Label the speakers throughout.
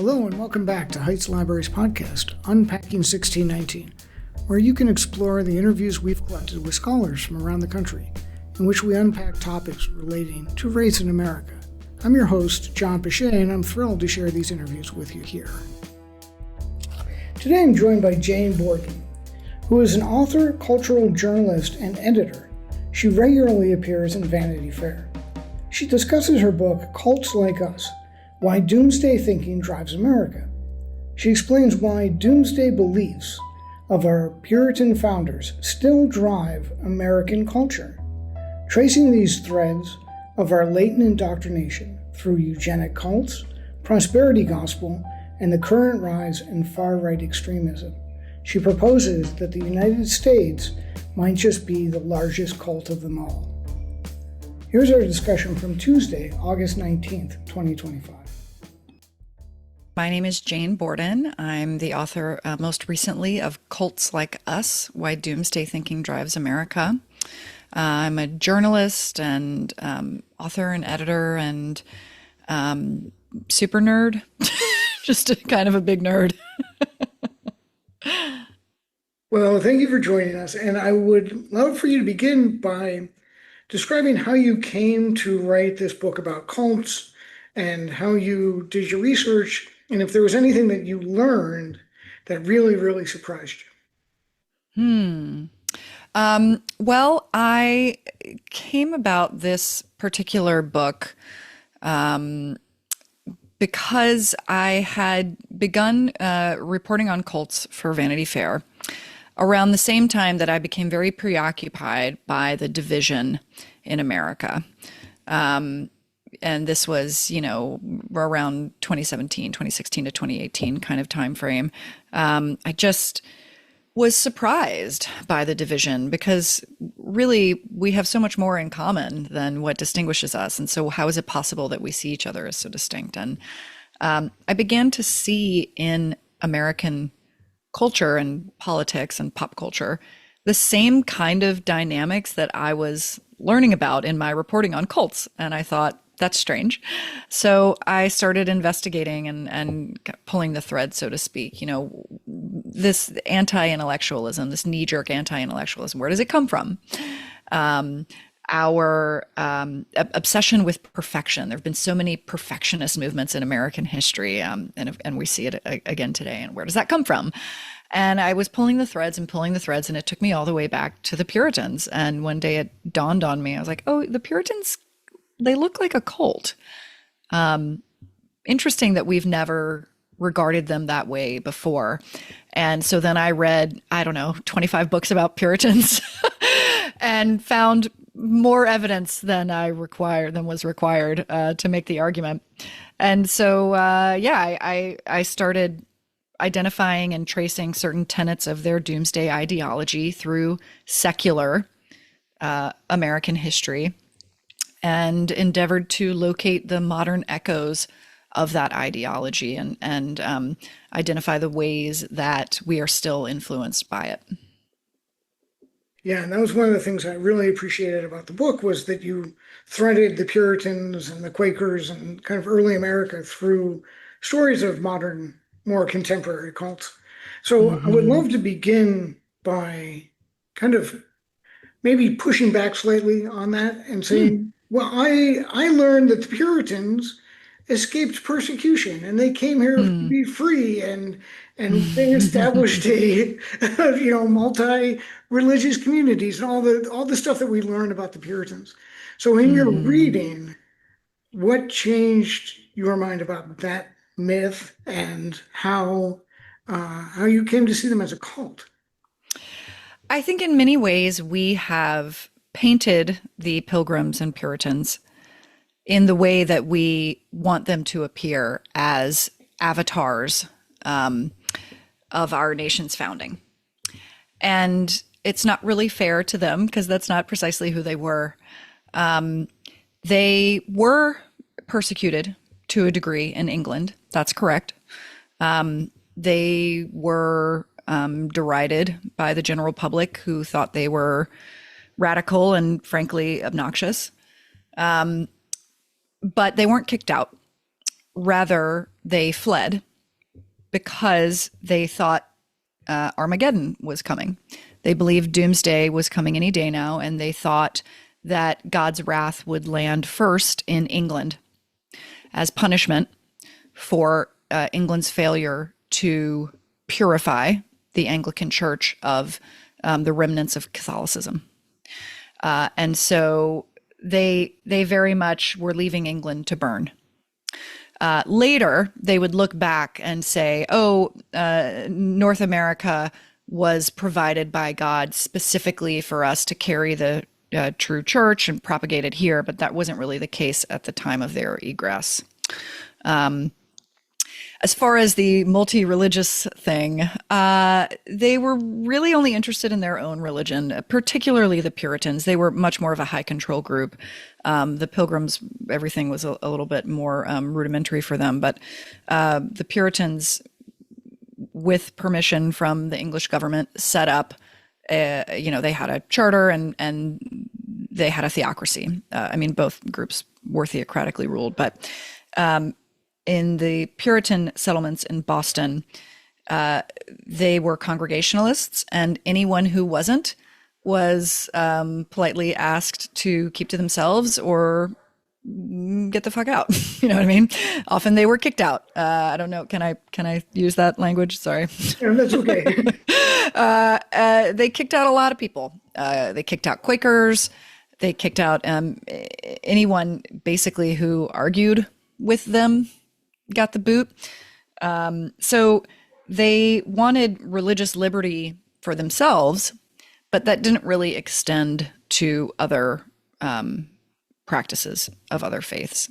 Speaker 1: Hello and welcome back to Heights Library's podcast, Unpacking 1619, where you can explore the interviews we've collected with scholars from around the country, in which we unpack topics relating to race in America. I'm your host, John Pichet, and I'm thrilled to share these interviews with you here. Today I'm joined by Jane Borden, who is an author, cultural journalist, and editor. She regularly appears in Vanity Fair. She discusses her book, Cults Like Us: Why Doomsday Thinking Drives America. She explains why doomsday beliefs of our Puritan founders still drive American culture, tracing these threads of our latent indoctrination through eugenic cults, prosperity gospel, and the current rise in far-right extremism. She proposes that the United States might just be the largest cult of them all. Here's our discussion from Tuesday, August 19th, 2025.
Speaker 2: My name is Jane Borden. I'm the author most recently of Cults Like Us: Why Doomsday Thinking Drives America. I'm a journalist and author and editor and super nerd, just kind of a big nerd.
Speaker 1: Well, thank you for joining us. And I would love for you to begin by describing how you came to write this book about cults and how you did your research, and if there was anything that you learned that really, really surprised you.
Speaker 2: Well, I came about this particular book because I had begun reporting on cults for Vanity Fair around the same time that I became very preoccupied by the division in America. And this was, around 2017, 2016 to 2018 kind of time frame. I just was surprised by the division because really we have so much more in common than what distinguishes us. And so how is it possible that we see each other as so distinct? And I began to see in American culture and politics and pop culture the same kind of dynamics that I was learning about in my reporting on cults. And I thought, that's strange. So I started investigating and pulling the thread, so to speak. This anti-intellectualism, this knee-jerk anti-intellectualism, where does it come from? Our obsession with perfection. There have been so many perfectionist movements in American history, and we see it again today. And where does that come from? And I was pulling the threads, and it took me all the way back to the Puritans. And one day it dawned on me. I was like, oh, the Puritans, they look like a cult. Interesting that we've never regarded them that way before. And so then I read, 25 books about Puritans and found more evidence than was required to make the argument. And so, I started identifying and tracing certain tenets of their doomsday ideology through secular American history, and endeavored to locate the modern echoes of that ideology and identify the ways that we are still influenced by it.
Speaker 1: Yeah, and that was one of the things I really appreciated about the book, was that you threaded the Puritans and the Quakers and kind of early America through stories of modern, more contemporary cults. So I would love to begin by kind of maybe pushing back slightly on that and saying, well, I learned that the Puritans escaped persecution and they came here to be free, and they established a multi-religious communities and all the stuff that we learned about the Puritans. So in your reading, what changed your mind about that myth and how you came to see them as a cult?
Speaker 2: I think in many ways we have painted the Pilgrims and Puritans in the way that we want them to appear as avatars of our nation's founding. And it's not really fair to them because that's not precisely who they were. They were persecuted to a degree in England. That's correct. They were derided by the general public, who thought they were radical and frankly obnoxious. But they weren't kicked out. Rather, they fled because they thought Armageddon was coming. They believed Doomsday was coming any day now, and they thought that God's wrath would land first in England as punishment for England's failure to purify the Anglican Church of the remnants of Catholicism. And so they very much were leaving England to burn. Later, they would look back and say, North America was provided by God specifically for us to carry the true church and propagate it here, but that wasn't really the case at the time of their egress. As far as the multi-religious thing, they were really only interested in their own religion, particularly the Puritans. They were much more of a high control group. The Pilgrims, everything was a little bit more rudimentary for them, but the Puritans, with permission from the English government, set up, they had a charter and they had a theocracy. Both groups were theocratically ruled, but in the Puritan settlements in Boston, they were Congregationalists, and anyone who wasn't was politely asked to keep to themselves or get the fuck out. You know what I mean? Often they were kicked out. I don't know. Can I use that language? Sorry.
Speaker 1: Yeah, that's okay.
Speaker 2: They kicked out a lot of people. They kicked out Quakers. They kicked out anyone basically who argued with them. Got the boot. So they wanted religious liberty for themselves, but that didn't really extend to other practices of other faiths.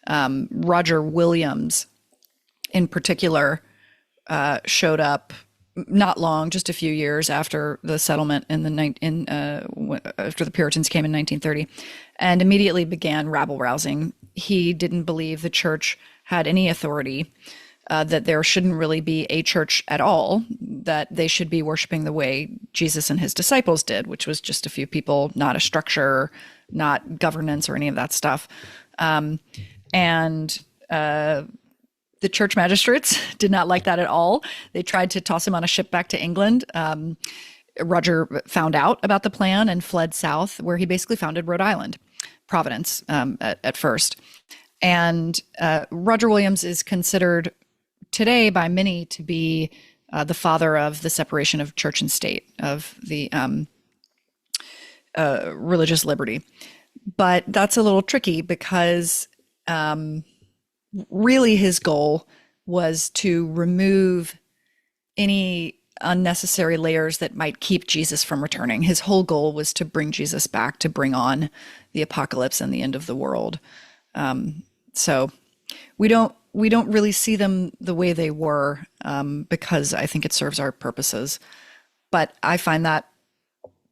Speaker 2: Roger Williams, in particular, showed up not long, just a few years after the settlement after the Puritans came in 1930, and immediately began rabble rousing. He didn't believe the church had any authority, that there shouldn't really be a church at all, that they should be worshiping the way Jesus and his disciples did, which was just a few people, not a structure, not governance or any of that stuff. The church magistrates did not like that at all. They tried to toss him on a ship back to England. Roger found out about the plan and fled south, where he basically founded Rhode Island, Providence, at first. And Roger Williams is considered today by many to be the father of the separation of church and state, of the religious liberty. But that's a little tricky because really his goal was to remove any unnecessary layers that might keep Jesus from returning. His whole goal was to bring Jesus back, to bring on the apocalypse and the end of the world. So we don't really see them the way they were, because I think it serves our purposes. But I find that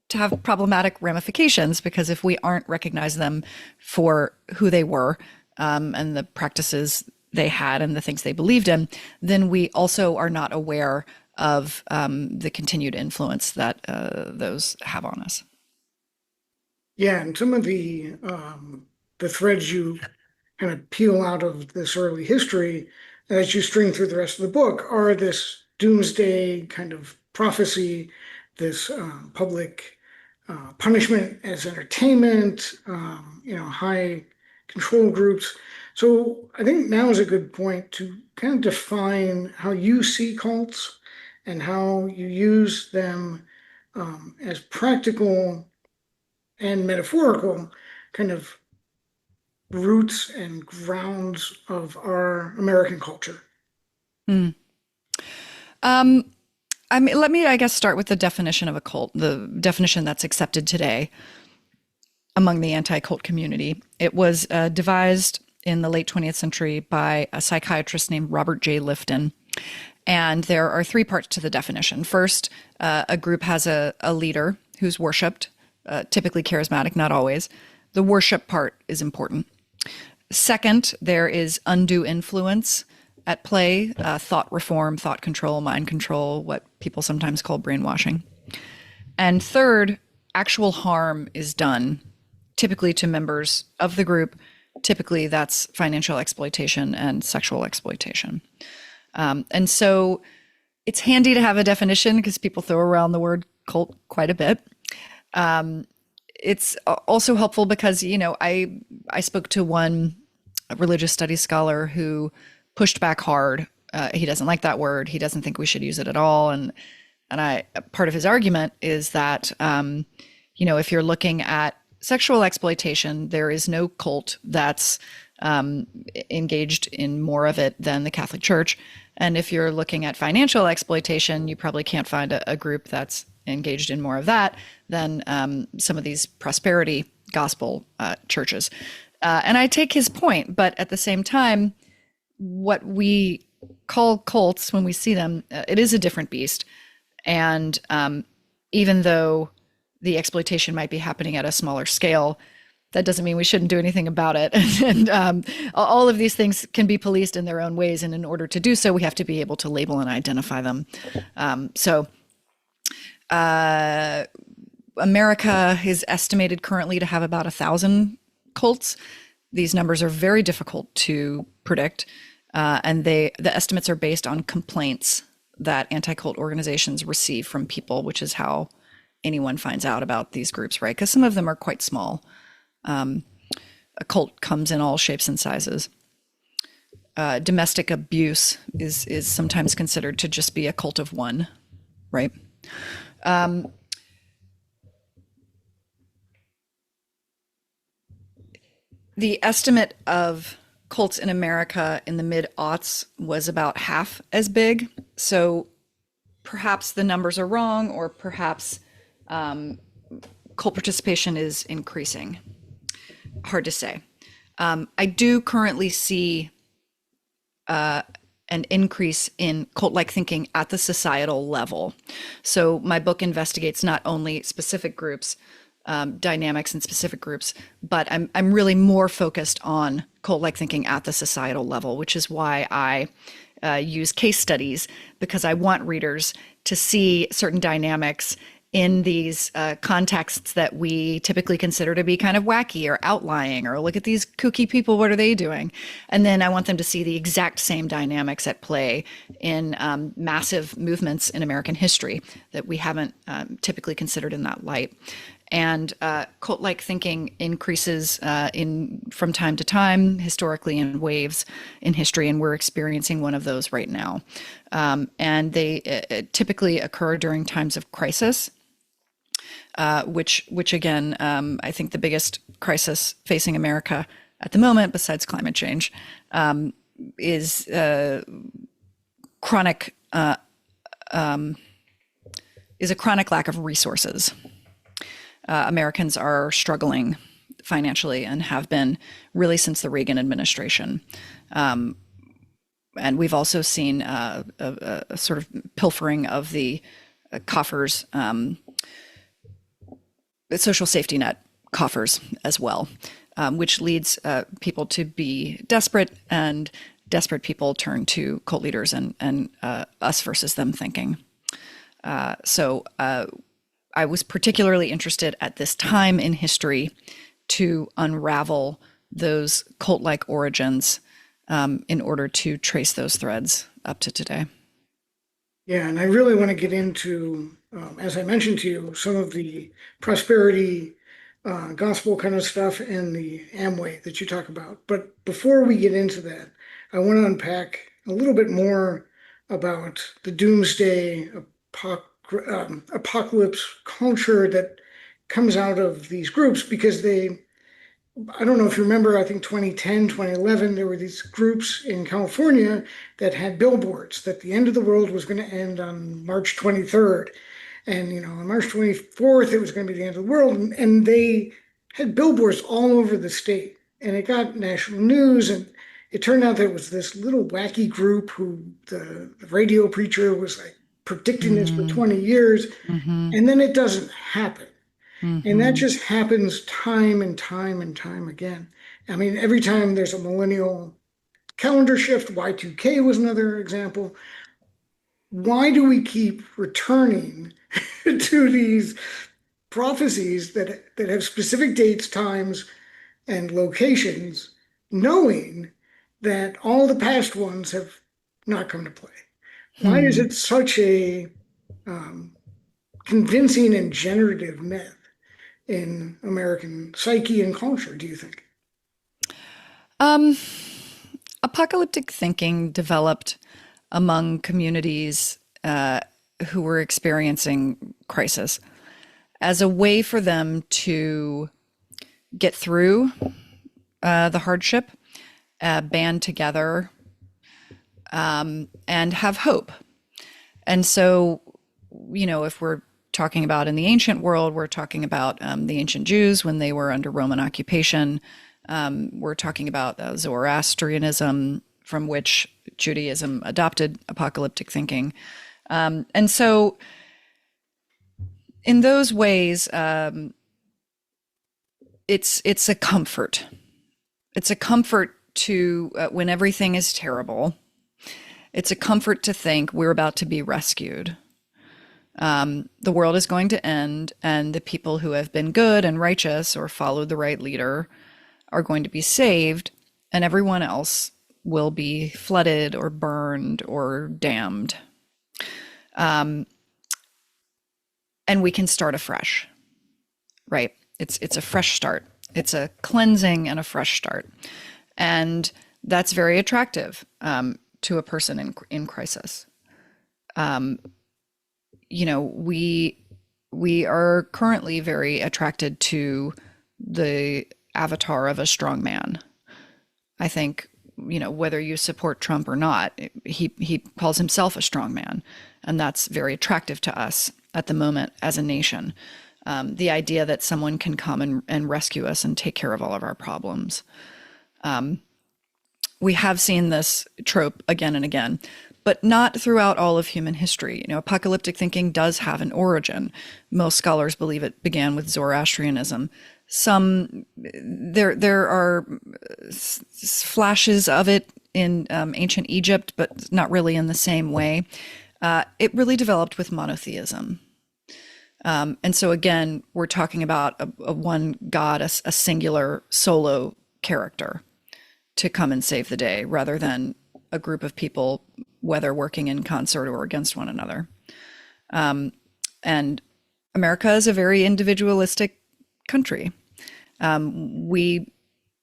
Speaker 2: to have problematic ramifications, because if we aren't recognize them for who they were, and the practices they had and the things they believed in, then we also are not aware of the continued influence that those have on us.
Speaker 1: Yeah, and some of the threads you kind of peel out of this early history as you string through the rest of the book are this doomsday kind of prophecy, this public punishment as entertainment, high control groups. So I think now is a good point to kind of define how you see cults and how you use them as practical and metaphorical kind of roots and grounds of our American culture.
Speaker 2: Let me, I guess, start with the definition of a cult, the definition that's accepted today among the anti-cult community. It was devised in the late 20th century by a psychiatrist named Robert J. Lifton. And there are three parts to the definition. First, a group has a leader who's worshipped, typically charismatic, not always. The worship part is important. Second, there is undue influence at play, thought reform, thought control, mind control, what people sometimes call brainwashing. And third, actual harm is done, typically to members of the group. Typically, that's financial exploitation and sexual exploitation. And so it's handy to have a definition because people throw around the word cult quite a bit. It's also helpful because, I spoke to one religious studies scholar who pushed back hard. He doesn't like that word. He doesn't think we should use it at all. And part of his argument is that, if you're looking at sexual exploitation, there is no cult that's engaged in more of it than the Catholic Church. And if you're looking at financial exploitation, you probably can't find a group that's engaged in more of that than some of these prosperity gospel churches. And I take his point, but at the same time, what we call cults when we see them, it is a different beast. And even though the exploitation might be happening at a smaller scale, that doesn't mean we shouldn't do anything about it. And all of these things can be policed in their own ways. And in order to do so, we have to be able to label and identify them. America is estimated currently to have about 1,000 cults. These numbers are very difficult to predict. And the estimates are based on complaints that anti-cult organizations receive from people, which is how anyone finds out about these groups, right? Because some of them are quite small. A cult comes in all shapes and sizes. Domestic abuse is sometimes considered to just be a cult of one, right? The estimate of cults in America in the mid-aughts was about half as big. So perhaps the numbers are wrong, or perhaps cult participation is increasing. Hard to say. I do currently see an increase in cult-like thinking at the societal level. So my book investigates not only specific groups, dynamics in specific groups, but I'm really more focused on cult-like thinking at the societal level, which is why I use case studies, because I want readers to see certain dynamics in these contexts that we typically consider to be kind of wacky or outlying, or look at these kooky people, what are they doing? And then I want them to see the exact same dynamics at play in massive movements in American history that we haven't typically considered in that light. And cult-like thinking increases from time to time, historically, in waves in history, and we're experiencing one of those right now. And they typically occur during times of crisis, which again, I think the biggest crisis facing America at the moment, besides climate change, is a chronic lack of resources. Americans are struggling financially and have been really since the Reagan administration. And we've also seen a sort of pilfering of the coffers, social safety net coffers as well, which leads people to be desperate, and desperate people turn to cult leaders and us versus them thinking. So I was particularly interested at this time in history to unravel those cult-like origins in order to trace those threads up to today.
Speaker 1: Yeah, and I really want to get into, as I mentioned to you, some of the prosperity gospel kind of stuff and the Amway that you talk about. But before we get into that, I want to unpack a little bit more about the doomsday apocalypse culture that comes out of these groups, because I don't know if you remember, I think 2010, 2011, there were these groups in California that had billboards that the end of the world was going to end on March 23rd. And, on March 24th, it was going to be the end of the world. And they had billboards all over the state. And it got national news. And it turned out that it was this little wacky group who the radio preacher was like predicting this for 20 years.
Speaker 2: Mm-hmm.
Speaker 1: And then it doesn't happen.
Speaker 2: Mm-hmm.
Speaker 1: And that just happens time and time and time again. I mean, every time there's a millennial calendar shift, Y2K was another example. Why do we keep returning to these prophecies that have specific dates, times, and locations, knowing that all the past ones have not come to play? Why is
Speaker 2: Hmm.
Speaker 1: it such a um, convincing and generative myth in American psyche and culture, do you think?
Speaker 2: Um, Apocalyptic thinking developed among communities who were experiencing crisis as a way for them to get through the hardship, band together, and have hope. And so, if we're talking about in the ancient world, we're talking about the ancient Jews when they were under Roman occupation. We're talking about Zoroastrianism, from which Judaism adopted apocalyptic thinking. And so, in those ways, it's a comfort. It's a comfort to when everything is terrible. It's a comfort to think we're about to be rescued. The world is going to end, and the people who have been good and righteous or followed the right leader are going to be saved, and everyone else will be flooded or burned or damned. And we can start afresh, right? It's a fresh start. It's a cleansing and a fresh start, and that's very attractive to a person in crisis. We are currently very attracted to the avatar of a strong man. I think, whether you support Trump or not, he calls himself a strong man, and that's very attractive to us at the moment as a nation. The idea that someone can come and rescue us and take care of all of our problems. We have seen this trope again and again, but not throughout all of human history. Apocalyptic thinking does have an origin. Most scholars believe it began with Zoroastrianism. There are flashes of it in ancient Egypt, but not really in the same way. It really developed with monotheism. And so again, we're talking about a one God, a singular solo character to come and save the day rather than a group of people, whether working in concert or against one another. And America is a very individualistic country. We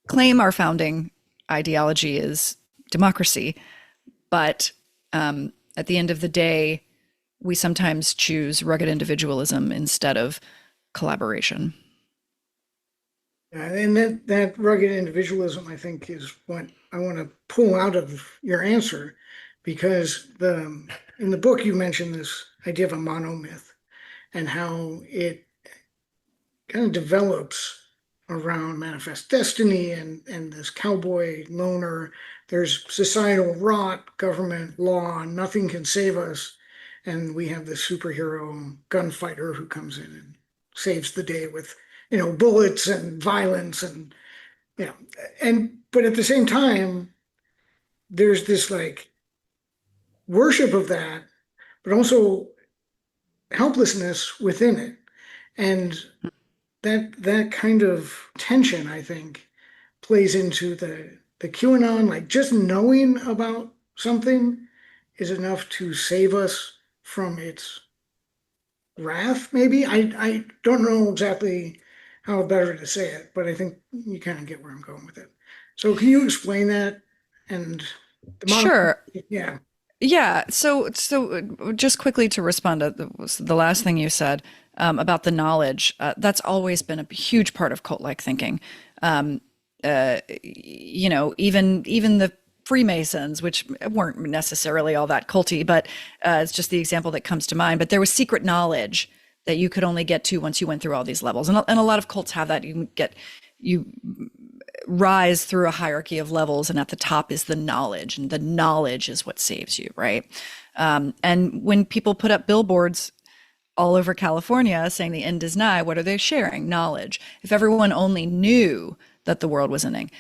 Speaker 2: claim our founding ideology is democracy, but at the end of the day, we sometimes choose rugged individualism instead of collaboration.
Speaker 1: And that rugged individualism, I think, is what I want to pull out of your answer, because in the book you mentioned this idea of a monomyth and how it kind of develops around manifest destiny and this cowboy loner. There's societal rot, government, law, nothing can save us. And we have this superhero gunfighter who comes in and saves the day with, bullets and violence and, but at the same time, there's this like worship of that, but also helplessness within it. And that kind of tension, I think, plays into the QAnon, like just knowing about something is enough to save us from its wrath, maybe. I don't know exactly how better to say it, but I think you kind of get where I'm going with it. So can you explain that? And the mono,
Speaker 2: Sure.
Speaker 1: yeah.
Speaker 2: Yeah. So just quickly to respond to the last thing you said about the knowledge, that's always been a huge part of cult-like thinking. Even the Freemasons, which weren't necessarily all that culty, but it's just the example that comes to mind. But there was secret knowledge that you could only get to once you went through all these levels, and a lot of cults have that. You rise through a hierarchy of levels, and at the top is the knowledge, and the knowledge is what saves you, right? And when people put up billboards all over California saying the end is nigh, what are they sharing? Knowledge. If everyone only knew that the world was ending,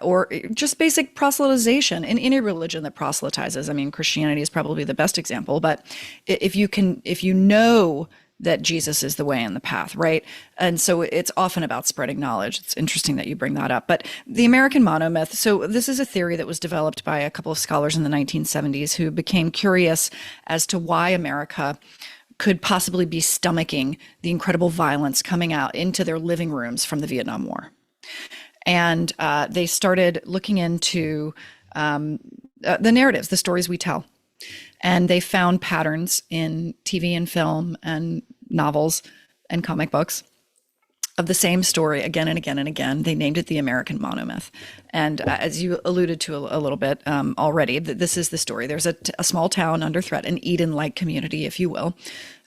Speaker 2: or just basic proselytization in any religion that proselytizes. I mean, Christianity is probably the best example, but if you know that Jesus is the way and the path, right? And so it's often about spreading knowledge. It's interesting that you bring that up. But the American monomyth, so this is a theory that was developed by a couple of scholars in the 1970s who became curious as to why America could possibly be stomaching the incredible violence coming out into their living rooms from the Vietnam War. And they started looking into the narratives, the stories we tell. And they found patterns in TV and film and novels and comic books of the same story again and again and again. They named it the American monomyth. And as you alluded to a little bit already, this is the story. There's a small town under threat, an Eden-like community, if you will,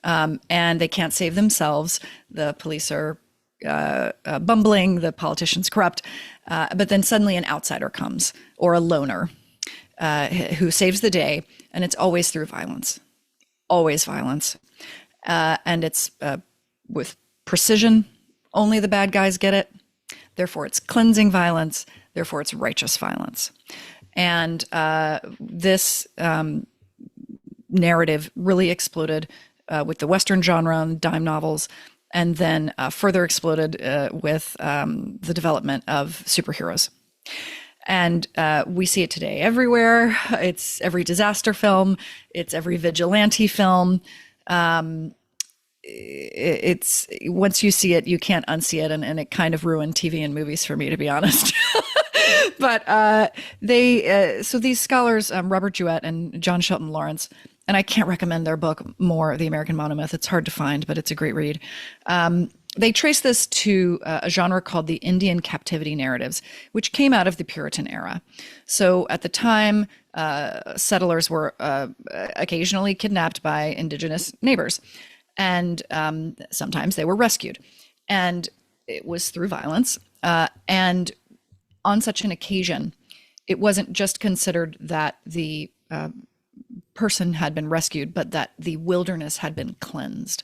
Speaker 2: and they can't save themselves. The police are bumbling, the politicians corrupt, but then suddenly an outsider comes, or a loner, who saves the day, and it's always through violence, always violence. And it's with precision. Only the bad guys get it. Therefore, it's cleansing violence. Therefore, it's righteous violence. And this narrative really exploded with the Western genre and dime novels, and then further exploded with the development of superheroes. And we see it today everywhere. It's every disaster film. It's every vigilante film. It's once you see it, you can't unsee it. And it kind of ruined TV and movies for me, to be honest. But so these scholars, Robert Jewett and John Shelton Lawrence, and I can't recommend their book more, The American Monomyth. It's hard to find, but it's a great read. They trace this to a genre called the Indian captivity narratives, which came out of the Puritan era. So at the time, settlers were occasionally kidnapped by indigenous neighbors, and sometimes they were rescued. And it was through violence. And on such an occasion, it wasn't just considered that the person had been rescued, but that the wilderness had been cleansed.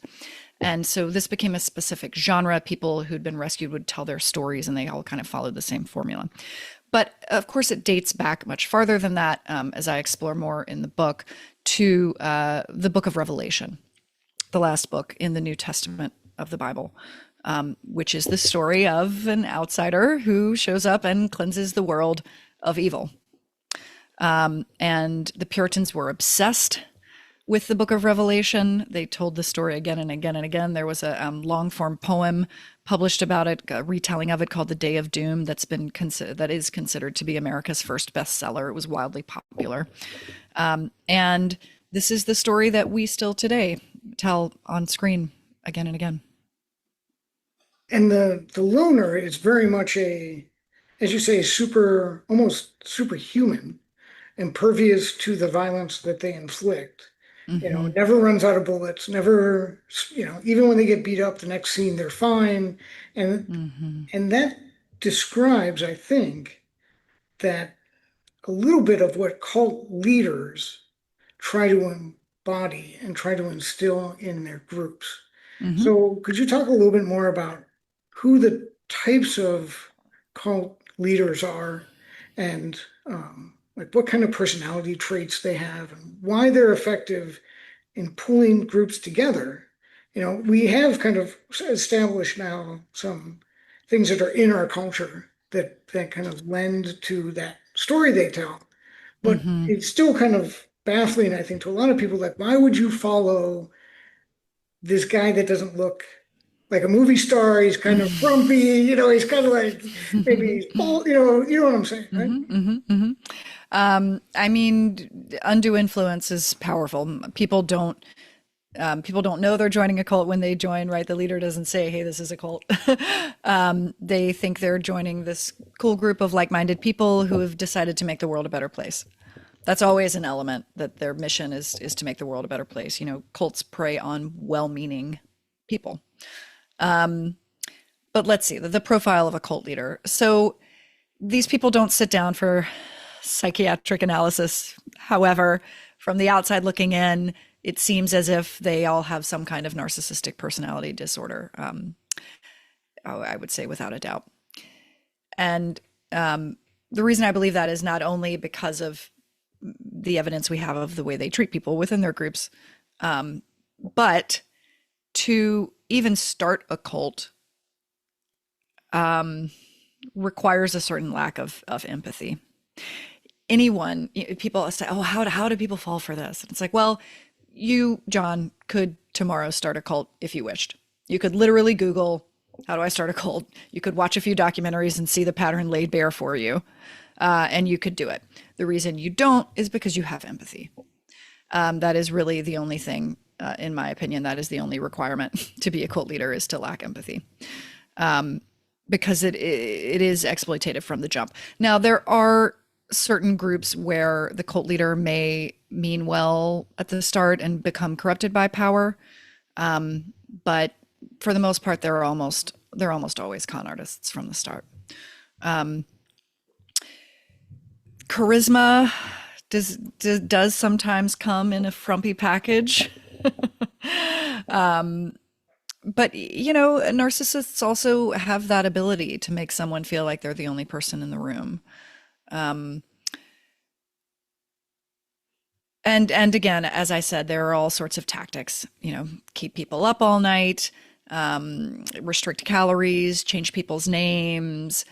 Speaker 2: And so this became a specific genre. People who'd been rescued would tell their stories, and they all kind of followed the same formula. But of course, it dates back much farther than that, as I explore more in the book, to the book of Revelation, the last book in the New Testament of the Bible, which is the story of an outsider who shows up and cleanses the world of evil. And the Puritans were obsessed with the book of Revelation. They told the story again and again and again. There was a long form poem published about it, a retelling of it called The Day of Doom, that is considered to be America's first bestseller. It was wildly popular. And this is the story that we still today tell on screen again and again.
Speaker 1: And the loner is very much as you say, almost superhuman, impervious to the violence that they inflict.
Speaker 2: Mm-hmm.
Speaker 1: Never runs out of bullets, never, even when they get beat up, the next scene they're fine. And that describes, I think, that a little bit of what cult leaders try to embody and try to instill in their groups. Mm-hmm. So could you talk a little bit more about who the types of cult leaders are, and what kind of personality traits they have, and why they're effective in pulling groups together? We have kind of established now some things that are in our culture that kind of lend to that story they tell. But it's still kind of baffling, I think, to a lot of people, like, why would you follow this guy that doesn't look like a movie star? He's kind of frumpy, he's kind of like, maybe he's bald, you know what I'm saying, right?
Speaker 2: I mean, undue influence is powerful. People don't know they're joining a cult when they join, right? The leader doesn't say, hey, this is a cult. They think they're joining this cool group of like-minded people who have decided to make the world a better place. That's always an element, that their mission is to make the world a better place. Cults prey on well-meaning people. But let's see, the profile of a cult leader. So these people don't sit down for psychiatric analysis. However, from the outside looking in, it seems as if they all have some kind of narcissistic personality disorder. I would say without a doubt. And the reason I believe that is not only because of the evidence we have of the way they treat people within their groups, but to even start a cult requires a certain lack of empathy. Anyone, people say, oh, how do people fall for this? It's like, well, you, John, could tomorrow start a cult if you wished. You could literally Google, how do I start a cult? You could watch a few documentaries and see the pattern laid bare for you, and you could do it. The reason you don't is because you have empathy. That is really the only thing, in my opinion, that is the only requirement to be a cult leader, is to lack empathy. Because it is exploitative from the jump. Now, there are certain groups where the cult leader may mean well at the start and become corrupted by power, but for the most part, they're almost always con artists from the start. Charisma does sometimes come in a frumpy package. But, narcissists also have that ability to make someone feel like they're the only person in the room. And again, as I said, there are all sorts of tactics, keep people up all night, restrict calories, change people's names,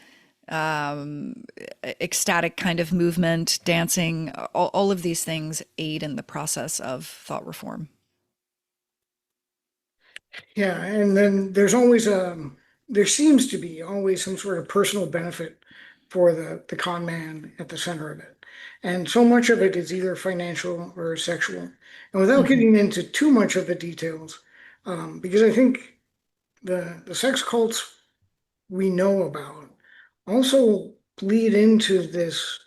Speaker 2: ecstatic kind of movement, dancing, all of these things aid in the process of thought reform.
Speaker 1: Yeah, and then there seems to be always some sort of personal benefit for the con man at the center of it. And so much of it is either financial or sexual. And without
Speaker 2: Mm-hmm.
Speaker 1: getting into too much of the details, because I think the sex cults we know about also bleed into this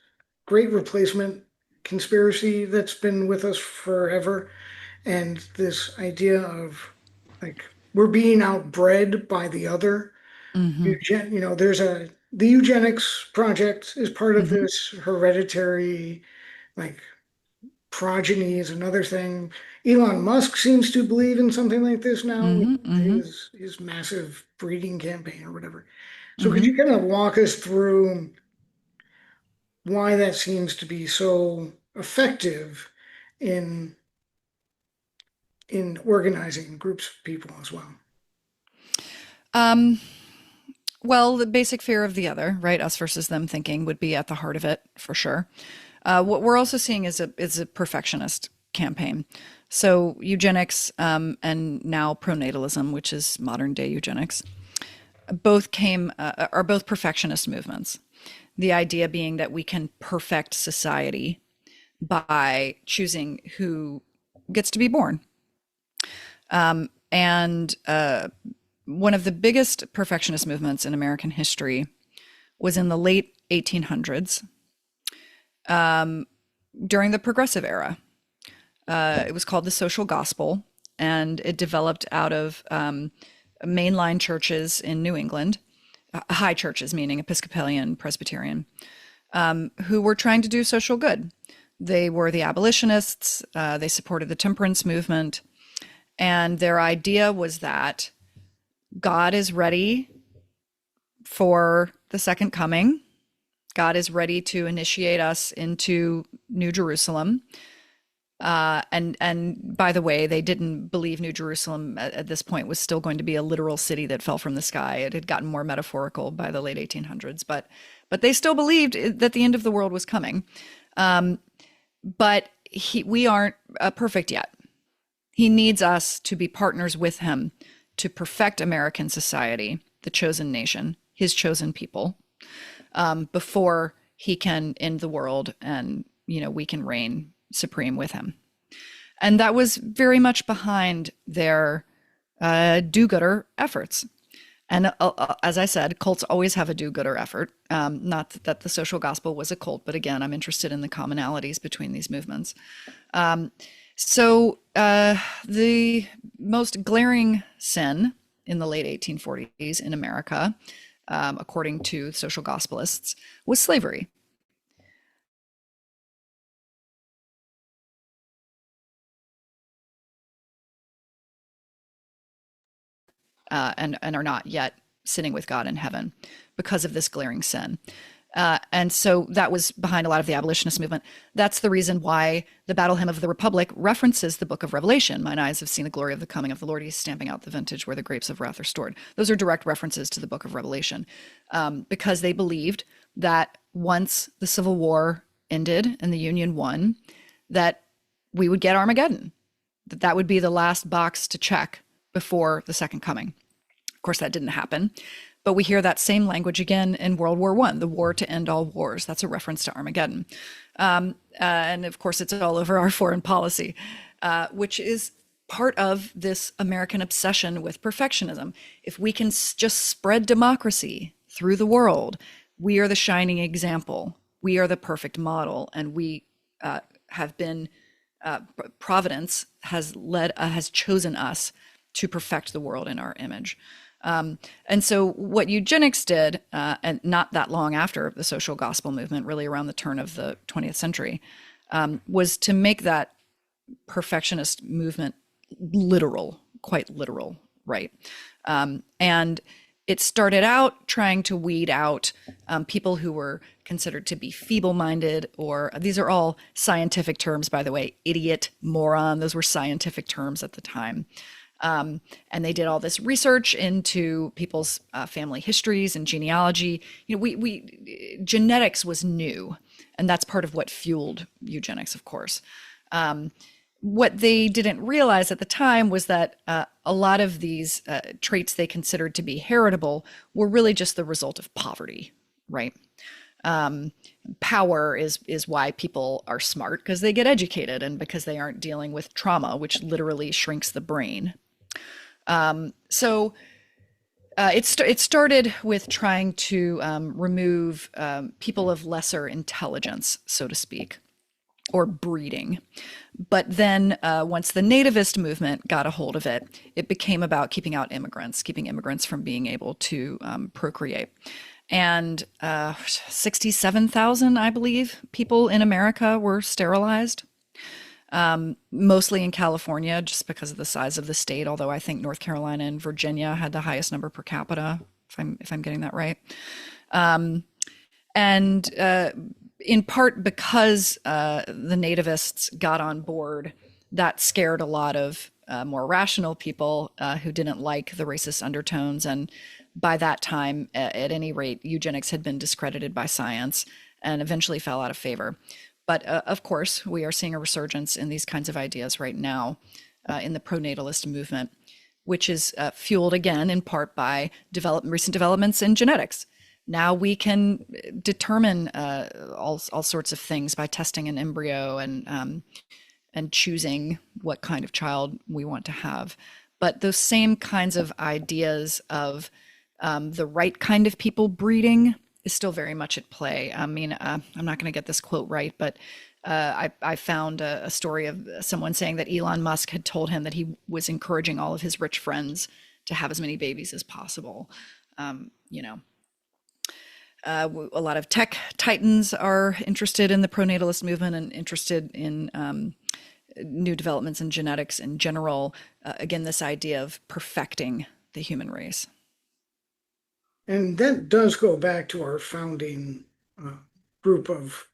Speaker 1: great replacement conspiracy that's been with us forever, and this idea of like we're being outbred by the other.
Speaker 2: Mm-hmm.
Speaker 1: There's the eugenics project is part of
Speaker 2: Mm-hmm.
Speaker 1: this hereditary like progeny is another thing. Elon Musk seems to believe in something like this now with
Speaker 2: Mm-hmm. Mm-hmm.
Speaker 1: his massive breeding campaign or whatever. So could
Speaker 2: Mm-hmm.
Speaker 1: you kind of walk us through why that seems to be so effective in organizing groups of people as well?
Speaker 2: Um, well, the basic fear of the other, right? Us versus them thinking would be at the heart of it for sure. What we're also seeing is a perfectionist campaign. So eugenics, and now pronatalism, which is modern day eugenics, are both perfectionist movements. The idea being that we can perfect society by choosing who gets to be born. And one of the biggest perfectionist movements in American history was in the late 1800s, during the Progressive Era. It was called the Social Gospel, and it developed out of mainline churches in New England, high churches, meaning Episcopalian, Presbyterian, who were trying to do social good. They were the abolitionists, they supported the temperance movement, and their idea was that God is ready for the second coming. God is ready to initiate us into New Jerusalem. And by the way, they didn't believe New Jerusalem at this point was still going to be a literal city that fell from the sky. It had gotten more metaphorical by the late 1800s, but they still believed that the end of the world was coming. But we aren't perfect yet. He needs us to be partners with him to perfect American society, the chosen nation, his chosen people, before he can end the world and, we can reign supreme with him. And that was very much behind their do-gooder efforts. And as I said, cults always have a do-gooder effort. Not that the social gospel was a cult, but again, I'm interested in the commonalities between these movements. So the most glaring sin in the late 1840s in America, according to social gospelists, was slavery. And are not yet sitting with God in heaven because of this glaring sin. And so that was behind a lot of the abolitionist movement. That's the reason why the Battle Hymn of the Republic references the book of Revelation. Mine eyes have seen the glory of the coming of the Lord. He's stamping out the vintage where the grapes of wrath are stored. Those are direct references to the book of Revelation, because they believed that once the Civil War ended and the Union won, that we would get Armageddon, that would be the last box to check before the second coming. Of course, that didn't happen. But we hear that same language again in World War I, the war to end all wars. That's a reference to Armageddon. And of course, it's all over our foreign policy, which is part of this American obsession with perfectionism. If we can just spread democracy through the world, we are the shining example. We are the perfect model. And we have been, Providence has chosen us to perfect the world in our image. And so what eugenics did, and not that long after the social gospel movement, really around the turn of the 20th century, was to make that perfectionist movement literal, quite literal, right? And it started out trying to weed out people who were considered to be feeble-minded, or these are all scientific terms, by the way, idiot, moron, those were scientific terms at the time. And they did all this research into people's family histories and genealogy. You know, we genetics was new, and that's part of what fueled eugenics, of course. What they didn't realize at the time was that a lot of these traits they considered to be heritable were really just the result of poverty, right? Power is why people are smart, because they get educated and because they aren't dealing with trauma, which literally shrinks the brain. So it started with trying to remove people of lesser intelligence, so to speak, or breeding. But then once the nativist movement got a hold of it, it became about keeping immigrants from being able to procreate. And 67,000, I believe, people in America were sterilized. Mostly in California, just because of the size of the state, although I think North Carolina and Virginia had the highest number per capita, if I'm getting that right. And in part because the nativists got on board, that scared a lot of more rational people who didn't like the racist undertones. And by that time, at any rate, eugenics had been discredited by science and eventually fell out of favor. But of course, we are seeing a resurgence in these kinds of ideas right now in the pronatalist movement, which is fueled again in part by recent developments in genetics. Now we can determine all sorts of things by testing an embryo and choosing what kind of child we want to have. But those same kinds of ideas of the right kind of people breeding is still very much at play. I mean, I'm not going to get this quote right, but I found a story of someone saying that Elon Musk had told him that he was encouraging all of his rich friends to have as many babies as possible. A lot of tech titans are interested in the pronatalist movement and interested in new developments in genetics in general. Again, this idea of perfecting the human race.
Speaker 1: And that does go back to our founding group of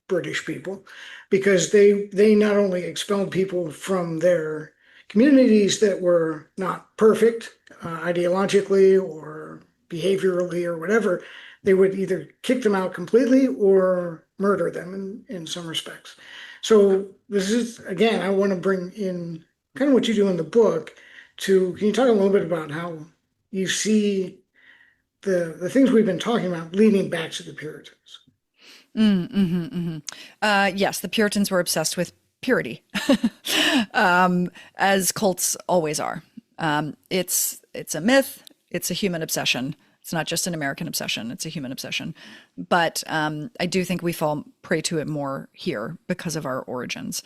Speaker 1: British people, because they not only expelled people from their communities that were not perfect ideologically or behaviorally or whatever, they would either kick them out completely or murder them in some respects. So this is, again, I want to bring in kind of what you do in the book can you talk a little bit about how you see the things we've been talking about leading back to the Puritans?
Speaker 2: Yes, the Puritans were obsessed with purity, as cults always are. It's a myth. It's a human obsession. It's not just an American obsession. It's a human obsession. But I do think we fall prey to it more here because of our origins.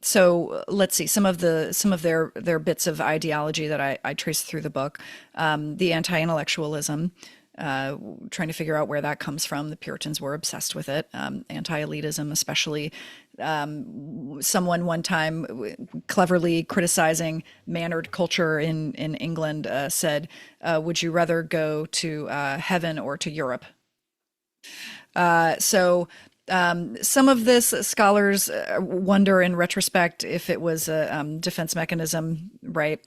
Speaker 2: So let's see some of their bits of ideology that I trace through the book. The anti-intellectualism, trying to figure out where that comes from. The Puritans were obsessed with it. Anti-elitism, especially. Someone one time cleverly criticizing mannered culture in England said, would you rather go to heaven or to Europe? Some of this scholars wonder in retrospect if it was a defense mechanism, right?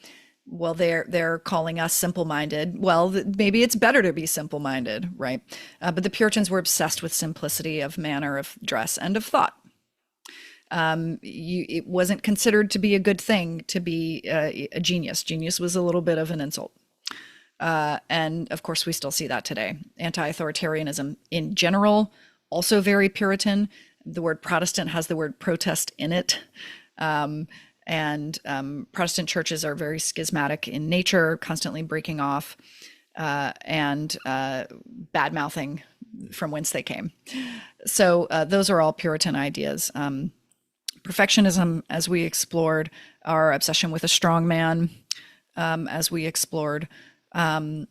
Speaker 2: Well, they're calling us simple-minded. Well, maybe it's better to be simple-minded, right? But the Puritans were obsessed with simplicity of manner, of dress, and of thought. It wasn't considered to be a good thing to be a genius. Genius was a little bit of an insult. And of course, we still see that today. Anti-authoritarianism in general, also very Puritan. The word Protestant has the word protest in it. Protestant churches are very schismatic in nature, constantly breaking off and bad mouthing from whence they came. So those are all Puritan ideas. Perfectionism, as we explored, our obsession with a strong man, as we explored. Let's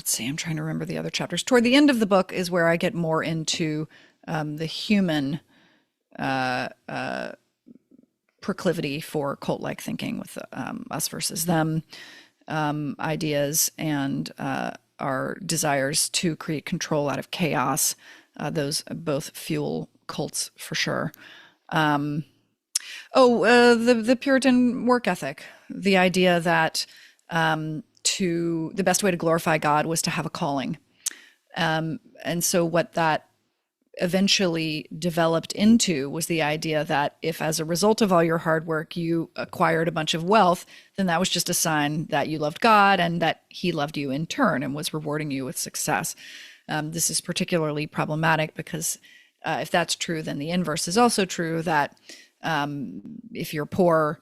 Speaker 2: see, I'm trying to remember the other chapters. Toward the end of the book is where I get more into the human proclivity for cult-like thinking with us versus them ideas and our desires to create control out of chaos. Those both fuel cults for sure. The Puritan work ethic, the idea that the best way to glorify God was to have a calling. And so what that eventually developed into was the idea that if as a result of all your hard work you acquired a bunch of wealth, then that was just a sign that you loved God and that he loved you in turn and was rewarding you with success. This is particularly problematic because if that's true, then the inverse is also true, that if you're poor,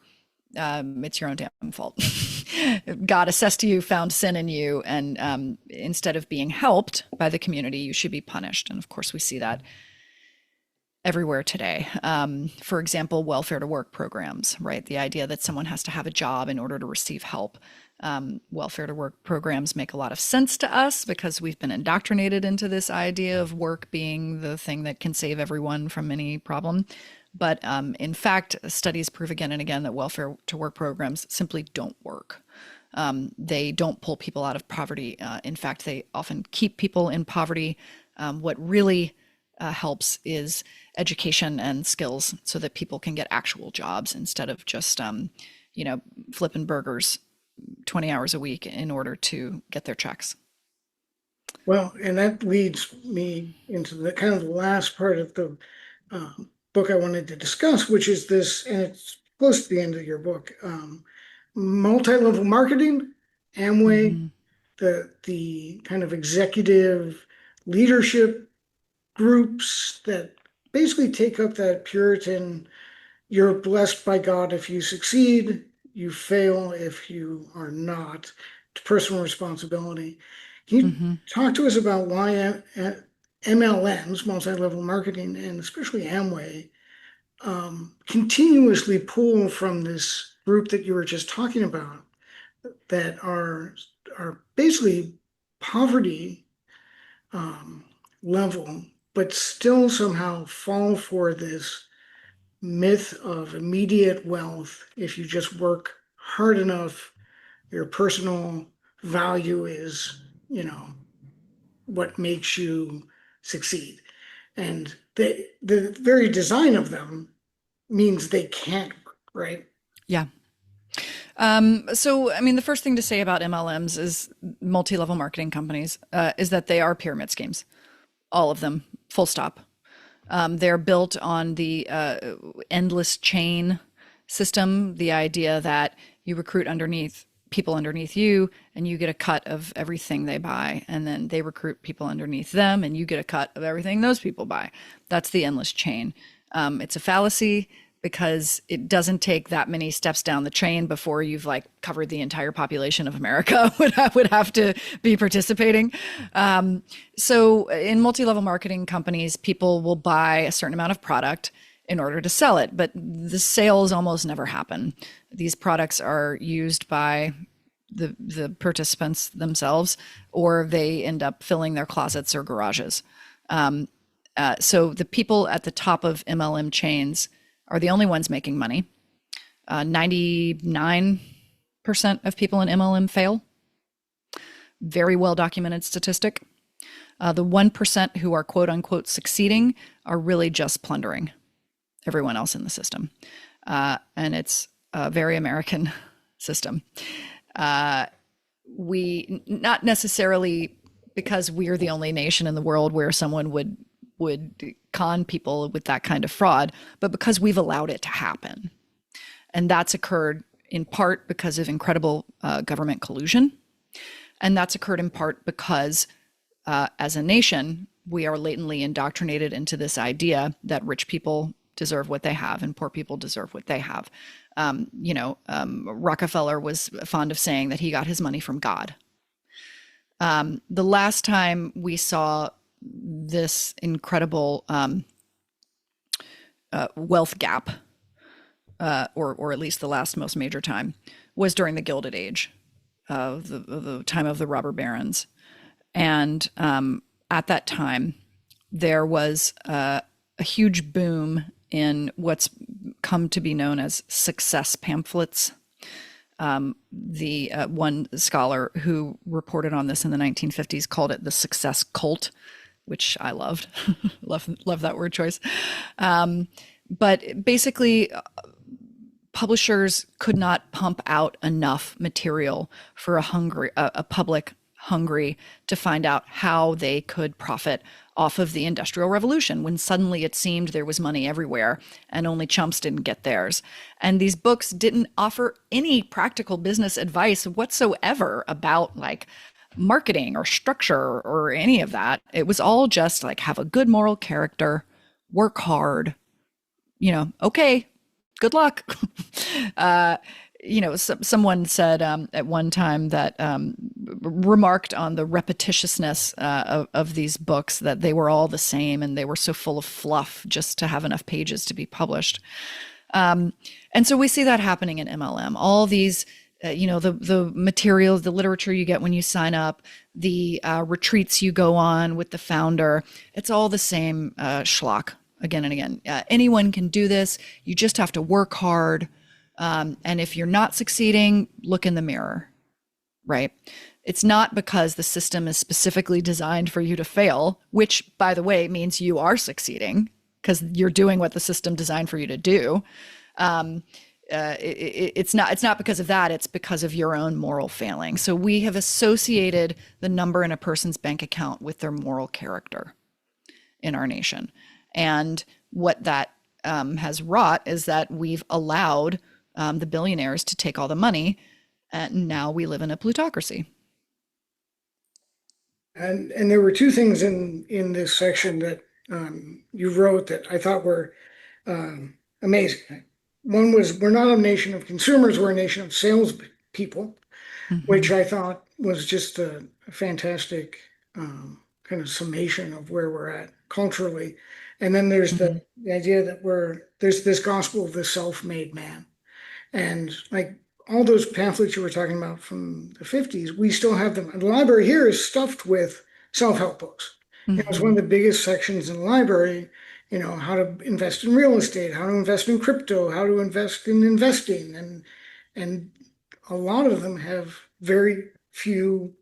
Speaker 2: it's your own damn fault. God assessed you, found sin in you, and instead of being helped by the community, you should be punished. And of course, we see that everywhere today. For example, welfare to work programs, right? The idea that someone has to have a job in order to receive help. Welfare to work programs make a lot of sense to us because we've been indoctrinated into this idea of work being the thing that can save everyone from any problem. But in fact, studies prove again and again that welfare to work programs simply don't work. They don't pull people out of poverty. In fact, they often keep people in poverty. What really helps is education and skills so that people can get actual jobs instead of just, flipping burgers 20 hours a week in order to get their checks.
Speaker 1: Well, and that leads me into the kind of the last part of the book I wanted to discuss, which is this, and it's close to the end of your book, multi-level marketing, Amway, the kind of executive leadership groups that basically take up that Puritan, you're blessed by God if you succeed, you fail if you are not, to personal responsibility. Can you talk to us about why MLMs, multi-level marketing, and especially Amway, continuously pull from this group that you were just talking about, that are basically poverty level, but still somehow fall for this myth of immediate wealth. If you just work hard enough, your personal value is, what makes you succeed. And the very design of them means they can't work, right?
Speaker 2: Yeah. The first thing to say about MLMs is multi-level marketing companies, is that they are pyramid schemes. All of them, full stop. They're built on the endless chain system, the idea that you recruit people underneath you and you get a cut of everything they buy, and then they recruit people underneath them and you get a cut of everything those people buy. That's the endless chain. It's a fallacy because it doesn't take that many steps down the chain before you've covered the entire population of America would have to be participating. So in multi-level marketing companies, people will buy a certain amount of product in order to sell it, but the sales almost never happen. These products are used by the participants themselves, or they end up filling their closets or garages. So the people at the top of MLM chains are the only ones making money. 99% of people in MLM fail. Very well documented statistic. The 1% who are quote unquote succeeding are really just plundering everyone else in the system. And it's a very American system. We not necessarily because we're the only nation in the world where someone would con people with that kind of fraud, but because we've allowed it to happen. And that's occurred in part because of incredible government collusion. And that's occurred in part because as a nation, we are latently indoctrinated into this idea that rich people deserve what they have and poor people deserve what they have. Rockefeller was fond of saying that he got his money from God. The last time we saw this incredible wealth gap, or at least the last most major time, was during the Gilded Age, the time of the robber barons. And at that time, there was a huge boom in what's come to be known as success pamphlets. The one scholar who reported on this in the 1950s called it the success cult, which I loved. love that word choice. But basically, publishers could not pump out enough material for a public hungry to find out how they could profit off of the Industrial Revolution, when suddenly it seemed there was money everywhere and only chumps didn't get theirs. And these books didn't offer any practical business advice whatsoever about like marketing or structure or any of that. It was all just like, have a good moral character, work hard, okay, good luck. Someone said at one time that remarked on the repetitiousness of these books, that they were all the same and they were so full of fluff just to have enough pages to be published. And so we see that happening in MLM. All these, the materials, the literature you get when you sign up, the retreats you go on with the founder, it's all the same schlock again and again. Anyone can do this. You just have to work hard. And if you're not succeeding, look in the mirror, right? It's not because the system is specifically designed for you to fail, which, by the way, means you are succeeding because you're doing what the system designed for you to do. It's not because of that. It's because of your own moral failing. So we have associated the number in a person's bank account with their moral character in our nation. And what that has wrought is that we've allowed the billionaires to take all the money, and now we live in a plutocracy.
Speaker 1: And there were two things in this section that you wrote that I thought were amazing. One was, we're not a nation of consumers, we're a nation of salespeople, which I thought was just a fantastic kind of summation of where we're at culturally. And then there's the idea that there's this gospel of the self-made man. And like all those pamphlets you were talking about from the 50s, we still have them. And the library here is stuffed with self-help books. It's one of the biggest sections in the library, how to invest in real estate, how to invest in crypto, how to invest in investing. And a lot of them have very few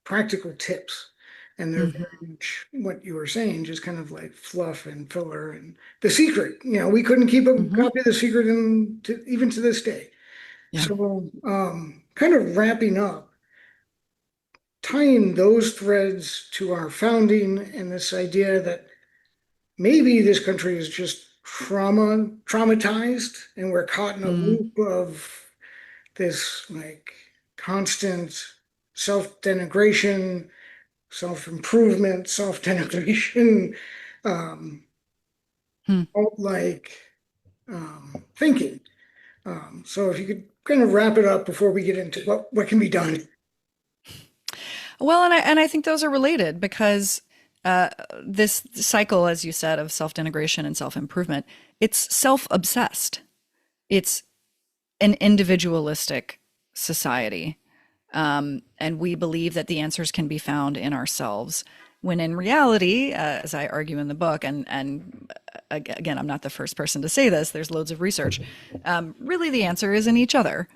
Speaker 1: practical tips. And they're very much what you were saying, just kind of like fluff and filler. And The Secret, we couldn't keep a copy of The Secret even to this day. Yeah. So kind of wrapping up, tying those threads to our founding and this idea that maybe this country is just traumatized and we're caught in a loop of this like constant self-denigration, self-improvement, self-denigration, thinking. So if you could kind of wrap it up before we get into what can be done.
Speaker 2: Well, and I think those are related because this cycle, as you said, of self-denigration and self-improvement, it's self-obsessed. It's an individualistic society. And we believe that the answers can be found in ourselves, when in reality, as I argue in the book, and again, I'm not the first person to say this, there's loads of research, really the answer is in each other.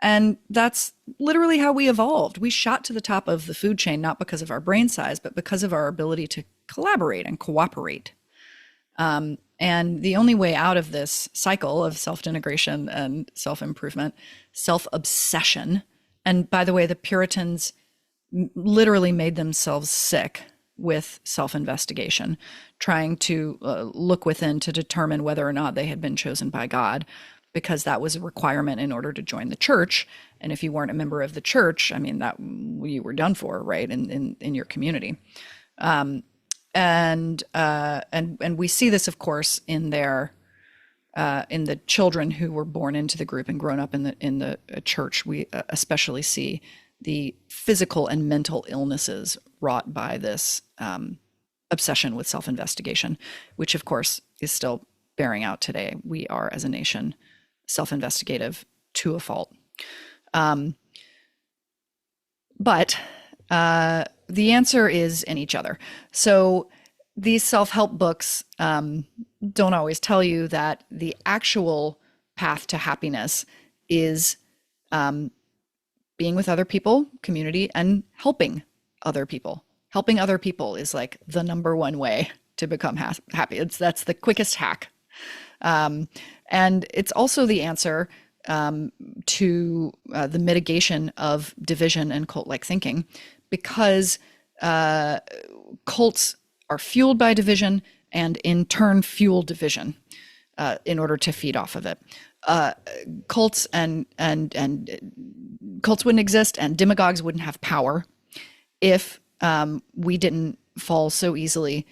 Speaker 2: And that's literally how we evolved. We shot to the top of the food chain, not because of our brain size, but because of our ability to collaborate and cooperate. And the only way out of this cycle of self-denigration and self-improvement, self-obsession, and by the way, the Puritans literally made themselves sick with self-investigation, trying to look within to determine whether or not they had been chosen by God, because that was a requirement in order to join the church. And if you weren't a member of the church, I mean, that you were done for, right, in your community. And we see this, of course, in the children who were born into the group and grown up in the church. We especially see the physical and mental illnesses wrought by this obsession with self-investigation, which, of course, is still bearing out today. We are, as a nation, self-investigative to a fault. But the answer is in each other. So these self-help books don't always tell you that the actual path to happiness is being with other people, community, and helping other people. Helping other people is like the number one way to become happy. That's the quickest hack. And it's also the answer to the mitigation of division and cult-like thinking, because cults are fueled by division and in turn fuel division in order to feed off of it. Cults and cults wouldn't exist, and demagogues wouldn't have power if we didn't fall so easily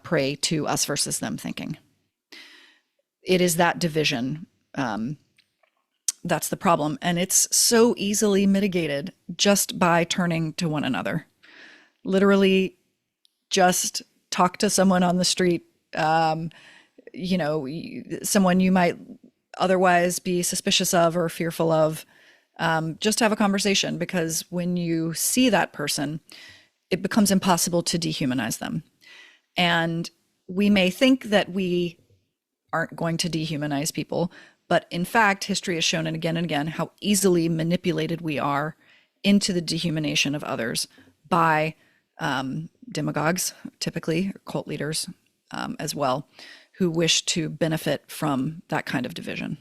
Speaker 2: prey to us versus them thinking. It is that division that's the problem, and it's so easily mitigated just by turning to one another. Literally, just talk to someone on the street, someone you might otherwise be suspicious of or fearful of. Just have a conversation, because when you see that person, it becomes impossible to dehumanize them. And we may think that we aren't going to dehumanize people, but in fact, history has shown, and again, how easily manipulated we are into the dehumanization of others by demagogues, typically, cult leaders as well, who wish to benefit from that kind of division.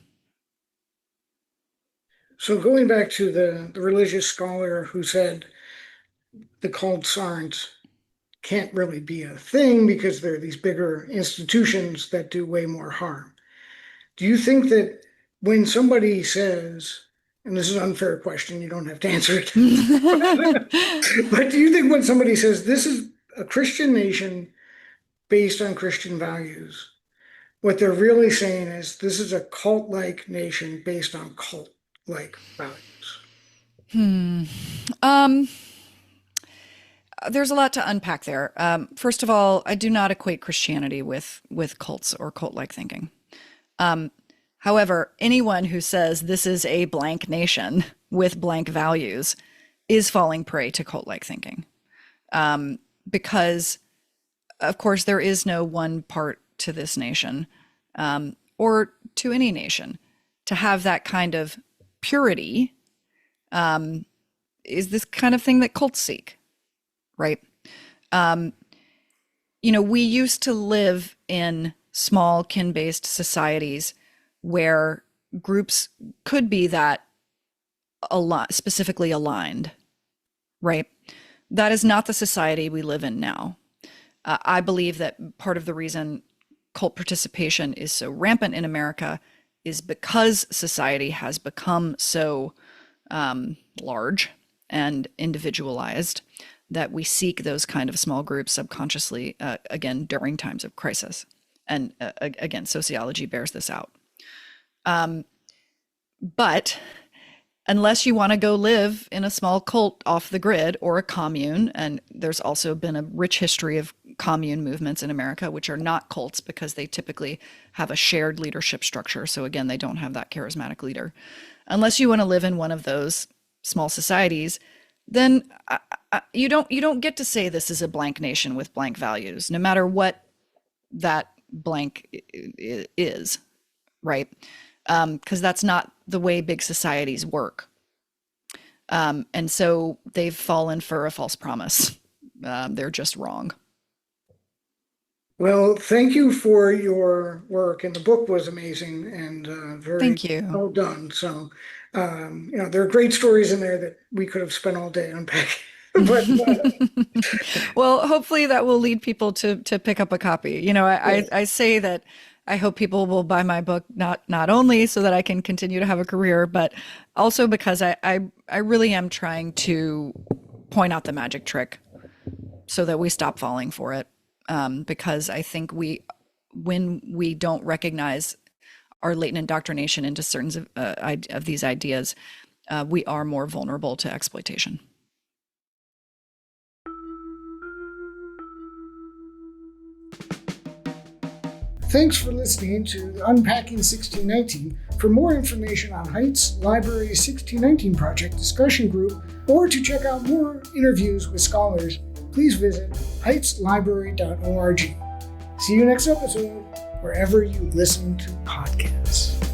Speaker 1: So going back to the religious scholar who said the cults can't really be a thing because they're these bigger institutions that do way more harm. Do you think that when somebody says, and this is an unfair question, you don't have to answer it, but do you think when somebody says this is a Christian nation based on Christian values, what they're really saying is this is a cult-like nation based on cult-like values?
Speaker 2: There's a lot to unpack there. First of all, I do not equate Christianity with cults or cult-like thinking. However, anyone who says this is a blank nation with blank values is falling prey to cult-like thinking. Because, of course, there is no one part to this nation, or to any nation. To have that kind of purity is this kind of thing that cults seek, right? We used to live in small kin-based societies where groups could be that specifically aligned, right? That is not the society we live in now. I believe that part of the reason cult participation is so rampant in America is because society has become so large and individualized that we seek those kind of small groups subconsciously, again, during times of crisis. And again, sociology bears this out. But unless you want to go live in a small cult off the grid or a commune, and there's also been a rich history of commune movements in America, which are not cults because they typically have a shared leadership structure. So again, they don't have that charismatic leader. Unless you want to live in one of those small societies, then you don't get to say this is a blank nation with blank values, no matter what that blank is, right? Because that's not the way big societies work. And so they've fallen for a false promise. They're just wrong.
Speaker 1: Well, thank you for your work, and the book was amazing and very
Speaker 2: Thank you.
Speaker 1: well done. So, there are great stories in there that we could have spent all day unpacking. But
Speaker 2: Well, hopefully that will lead people to pick up a copy. I say that I hope people will buy my book not only so that I can continue to have a career, but also because I really am trying to point out the magic trick so that we stop falling for it. Because I think when we don't recognize our latent indoctrination into certain of these ideas, we are more vulnerable to exploitation.
Speaker 1: thanks for listening to the Unpacking 1619. For more information on Heights Library's 1619 Project discussion group, or to check out more interviews with scholars, please visit heightslibrary.org. See you next episode, wherever you listen to podcasts.